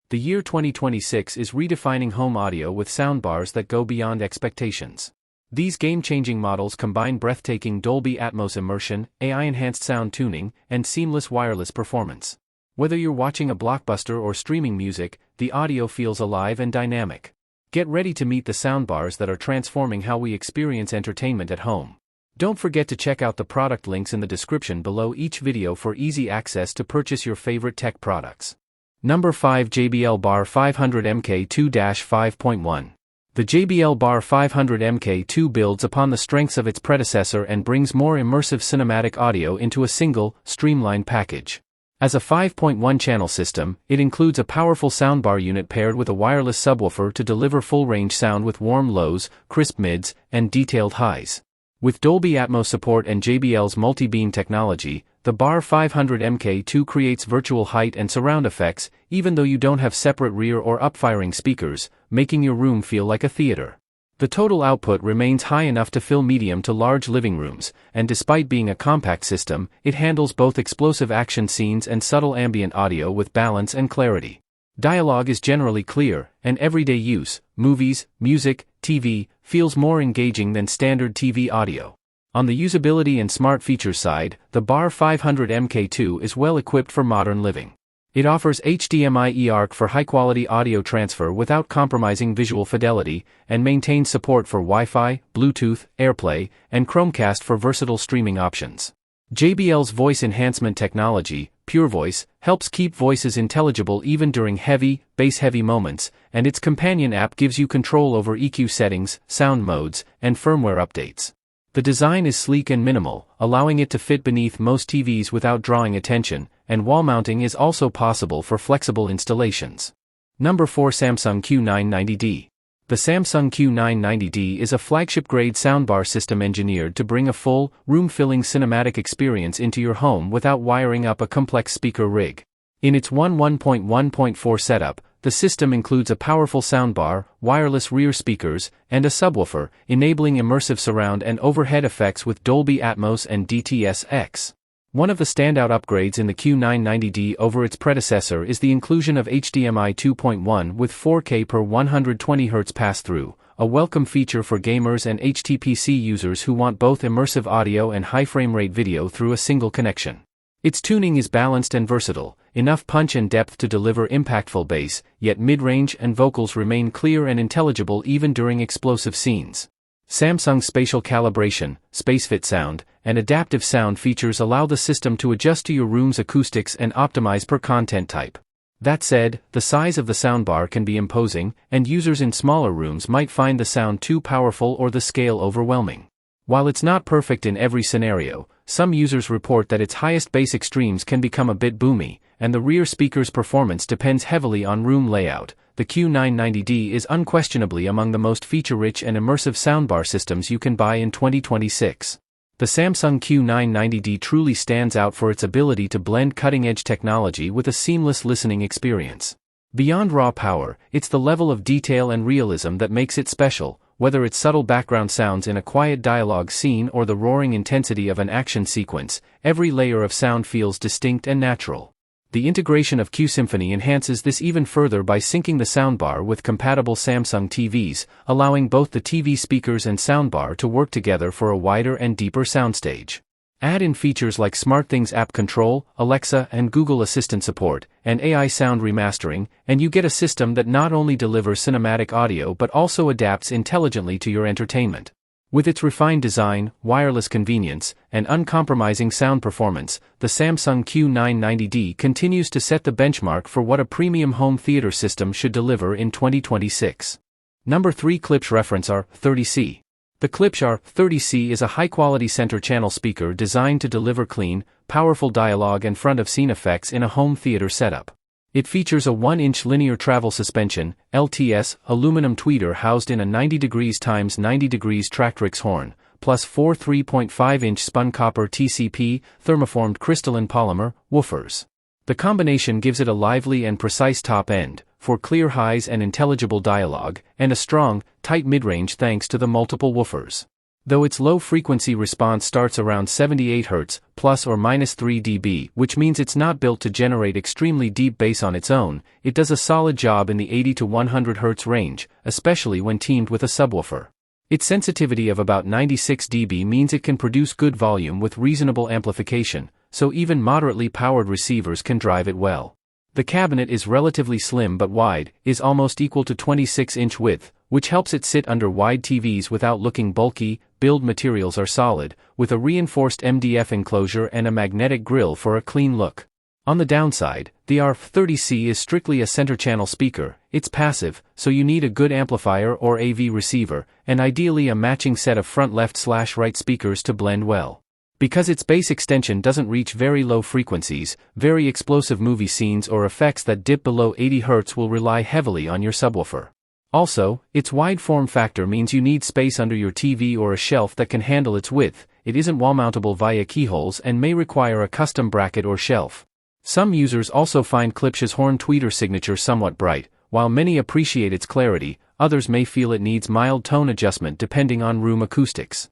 The year 2026 is redefining home audio with soundbars that go beyond expectations. These game-changing models combine breathtaking Dolby Atmos immersion, AI-enhanced sound tuning, and seamless wireless performance. Whether you're watching a blockbuster or streaming music, the audio feels alive and dynamic. Get ready to meet the soundbars that are transforming how we experience entertainment at home. Don't forget to check out the product links in the description below each video for easy access to purchase your favorite tech products. Number 5 JBL Bar 500 MK2-5.1. The JBL Bar 500 MK2 builds upon the strengths of its predecessor and brings more immersive cinematic audio into a single, streamlined package. As a 5.1-channel system, it includes a powerful soundbar unit paired with a wireless subwoofer to deliver full-range sound with warm lows, crisp mids, and detailed highs. With Dolby Atmos support and JBL's multi-beam technology, the Bar 500 MK2 creates virtual height and surround effects, even though you don't have separate rear or up-firing speakers, making your room feel like a theater. The total output remains high enough to fill medium to large living rooms, and despite being a compact system, it handles both explosive action scenes and subtle ambient audio with balance and clarity. Dialogue is generally clear, and everyday use, movies, music, TV, feels more engaging than standard TV audio. On the usability and smart features side, the Bar 500 MK2 is well equipped for modern living. It offers HDMI eARC for high-quality audio transfer without compromising visual fidelity, and maintains support for Wi-Fi, Bluetooth, AirPlay, and Chromecast for versatile streaming options. JBL's voice enhancement technology, PureVoice, helps keep voices intelligible even during heavy, bass-heavy moments, and its companion app gives you control over EQ settings, sound modes, and firmware updates. The design is sleek and minimal, allowing it to fit beneath most TVs without drawing attention, and wall mounting is also possible for flexible installations. Number 4 Samsung Q990D. The Samsung Q990D is a flagship-grade soundbar system engineered to bring a full, room-filling cinematic experience into your home without wiring up a complex speaker rig. In its 1.1.4 setup, the system includes a powerful soundbar, wireless rear speakers, and a subwoofer, enabling immersive surround and overhead effects with Dolby Atmos and DTS-X. One of the standout upgrades in the Q990D over its predecessor is the inclusion of HDMI 2.1 with 4K per 120Hz pass-through, a welcome feature for gamers and HTPC users who want both immersive audio and high frame rate video through a single connection. Its tuning is balanced and versatile, enough punch and depth to deliver impactful bass, yet mid-range and vocals remain clear and intelligible even during explosive scenes. Samsung's spatial calibration, SpaceFit sound, and adaptive sound features allow the system to adjust to your room's acoustics and optimize per content type. That said, the size of the soundbar can be imposing, and users in smaller rooms might find the sound too powerful or the scale overwhelming. While it's not perfect in every scenario, some users report that its highest bass extremes can become a bit boomy, and the rear speaker's performance depends heavily on room layout. The Q990D is unquestionably among the most feature-rich and immersive soundbar systems you can buy in 2026. The Samsung Q990D truly stands out for its ability to blend cutting-edge technology with a seamless listening experience. Beyond raw power, it's the level of detail and realism that makes it special, whether it's subtle background sounds in a quiet dialogue scene or the roaring intensity of an action sequence. Every layer of sound feels distinct and natural. The integration of QSymphony enhances this even further by syncing the soundbar with compatible Samsung TVs, allowing both the TV speakers and soundbar to work together for a wider and deeper soundstage. Add in features like SmartThings app control, Alexa and Google Assistant support, and AI sound remastering, and you get a system that not only delivers cinematic audio but also adapts intelligently to your entertainment. With its refined design, wireless convenience, and uncompromising sound performance, the Samsung Q990D continues to set the benchmark for what a premium home theater system should deliver in 2026. Number 3 Klipsch Reference R30C. The Klipsch R30C is a high-quality center-channel speaker designed to deliver clean, powerful dialogue and front-of-scene effects in a home theater setup. It features a 1-inch linear travel suspension, LTS, aluminum tweeter housed in a 90° x 90° Tractrix horn, plus 4 3.5-inch spun copper TCP, thermoformed crystalline polymer, woofers. The combination gives it a lively and precise top end, for clear highs and intelligible dialogue, and a strong, tight mid-range thanks to the multiple woofers. though its low-frequency response starts around 78 Hz, plus or minus 3 dB, which means it's not built to generate extremely deep bass on its own. It does a solid job in the 80 to 100 Hz range, especially when teamed with a subwoofer. Its sensitivity of about 96 dB means it can produce good volume with reasonable amplification, so even moderately powered receivers can drive it well. The cabinet is relatively slim but wide, is almost equal to 26-inch width, which helps it sit under wide TVs without looking bulky. Build materials are solid, with a reinforced MDF enclosure and a magnetic grille for a clean look. On the downside, the RF30C is strictly a center-channel speaker. It's passive, so you need a good amplifier or AV receiver, and ideally a matching set of front left/right speakers to blend well. Because its bass extension doesn't reach very low frequencies, very explosive movie scenes or effects that dip below 80 Hz will rely heavily on your subwoofer. Also, its wide form factor means you need space under your TV or a shelf that can handle its width. It isn't wall-mountable via keyholes and may require a custom bracket or shelf. Some users also find Klipsch's horn tweeter signature somewhat bright. While many appreciate its clarity, others may feel it needs mild tone adjustment depending on room acoustics.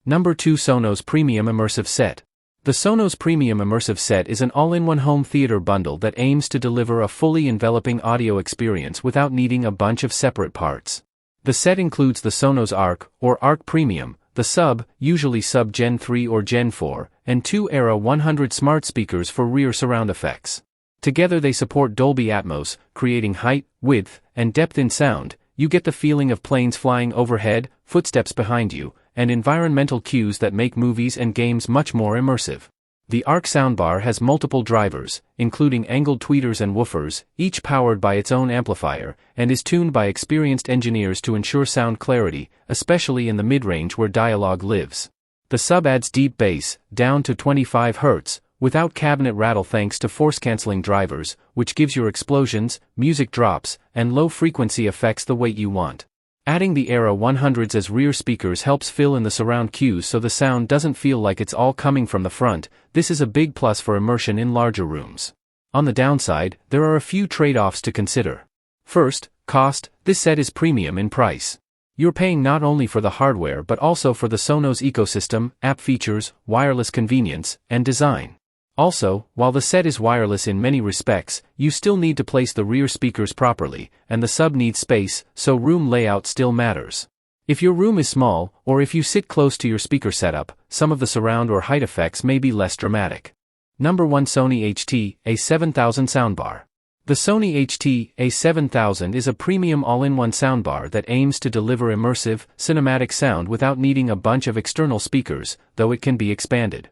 Number 2. Sonos Premium Immersive Set. The Sonos Premium Immersive Set is an all-in-one home theater bundle that aims to deliver a fully enveloping audio experience without needing a bunch of separate parts. The set includes the Sonos Arc, or Arc Premium, the Sub, usually Sub Gen 3 or Gen 4, and two Era 100 smart speakers for rear surround effects. Together they support Dolby Atmos, creating height, width, and depth in sound. You get the feeling of planes flying overhead, footsteps behind you, and environmental cues that make movies and games much more immersive. The Arc soundbar has multiple drivers, including angled tweeters and woofers, each powered by its own amplifier, and is tuned by experienced engineers to ensure sound clarity, especially in the mid-range where dialogue lives. The Sub adds deep bass, down to 25 Hz, without cabinet rattle thanks to force-canceling drivers, which gives your explosions, music drops, and low-frequency effects the weight you want. Adding the Era 100s as rear speakers helps fill in the surround cues so the sound doesn't feel like it's all coming from the front. This is a big plus for immersion in larger rooms. On the downside, there are a few trade-offs to consider. First, cost. This set is premium in price. You're paying not only for the hardware but also for the Sonos ecosystem, app features, wireless convenience, and design. Also, while the set is wireless in many respects, you still need to place the rear speakers properly, and the Sub needs space, so room layout still matters. If your room is small, or if you sit close to your speaker setup, some of the surround or height effects may be less dramatic. Number 1. Sony HT-A7000 Soundbar. The Sony HT-A7000 is a premium all-in-one soundbar that aims to deliver immersive, cinematic sound without needing a bunch of external speakers, though it can be expanded.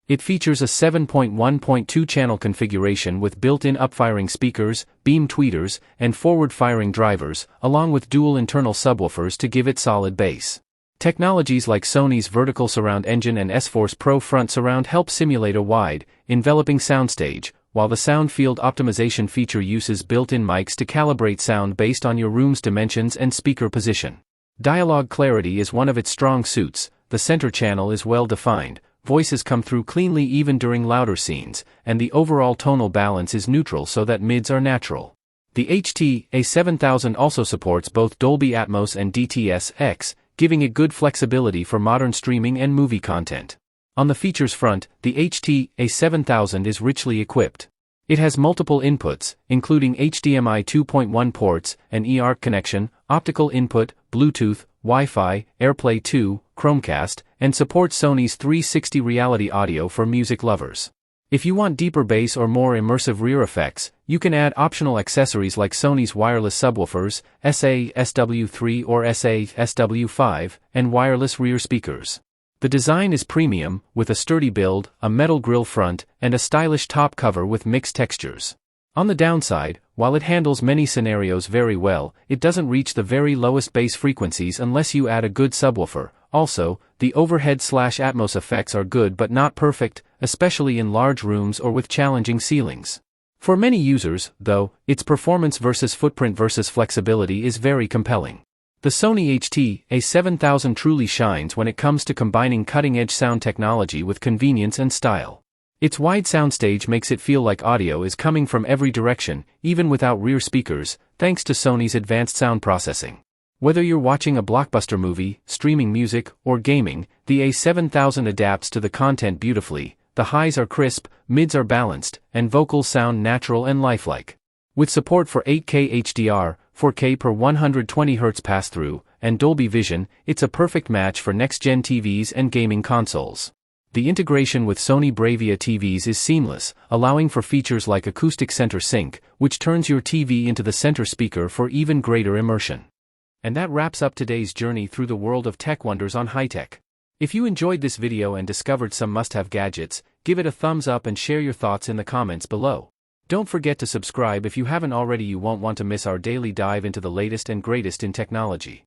It features a 7.1.2 channel configuration with built-in upfiring speakers, beam tweeters, and forward-firing drivers, along with dual internal subwoofers to give it solid bass. Technologies like Sony's vertical surround engine and S-Force Pro front surround help simulate a wide, enveloping soundstage, while the sound field optimization feature uses built-in mics to calibrate sound based on your room's dimensions and speaker position. Dialogue clarity is one of its strong suits. The center channel is well defined. Voices come through cleanly even during louder scenes, and the overall tonal balance is neutral so that mids are natural. The HT-A7000 also supports both Dolby Atmos and DTS-X, giving it good flexibility for modern streaming and movie content. On the features front, the HT-A7000 is richly equipped. It has multiple inputs, including HDMI 2.1 ports, an eARC connection, optical input, Bluetooth, Wi-Fi, AirPlay 2, Chromecast, and supports Sony's 360 reality audio for music lovers. If you want deeper bass or more immersive rear effects, you can add optional accessories like Sony's wireless subwoofers, SA-SW3 or SA-SW5, and wireless rear speakers. The design is premium, with a sturdy build, a metal grille front, and a stylish top cover with mixed textures. On the downside, while it handles many scenarios very well, it doesn't reach the very lowest bass frequencies unless you add a good subwoofer. Also, the overhead/Atmos effects are good but not perfect, especially in large rooms or with challenging ceilings. For many users, though, its performance versus footprint versus flexibility is very compelling. The Sony HT-A7000 truly shines when it comes to combining cutting-edge sound technology with convenience and style. Its wide soundstage makes it feel like audio is coming from every direction, even without rear speakers, thanks to Sony's advanced sound processing. Whether you're watching a blockbuster movie, streaming music, or gaming, the A7000 adapts to the content beautifully. The highs are crisp, mids are balanced, and vocals sound natural and lifelike. With support for 8K HDR, 4K per 120Hz pass-through, and Dolby Vision, it's a perfect match for next-gen TVs and gaming consoles. The integration with Sony Bravia TVs is seamless, allowing for features like acoustic center sync, which turns your TV into the center speaker for even greater immersion. And that wraps up today's journey through the world of tech wonders on high-tech. If you enjoyed this video and discovered some must-have gadgets, give it a thumbs up and share your thoughts in the comments below. Don't forget to subscribe if you haven't already. You won't want to miss our daily dive into the latest and greatest in technology.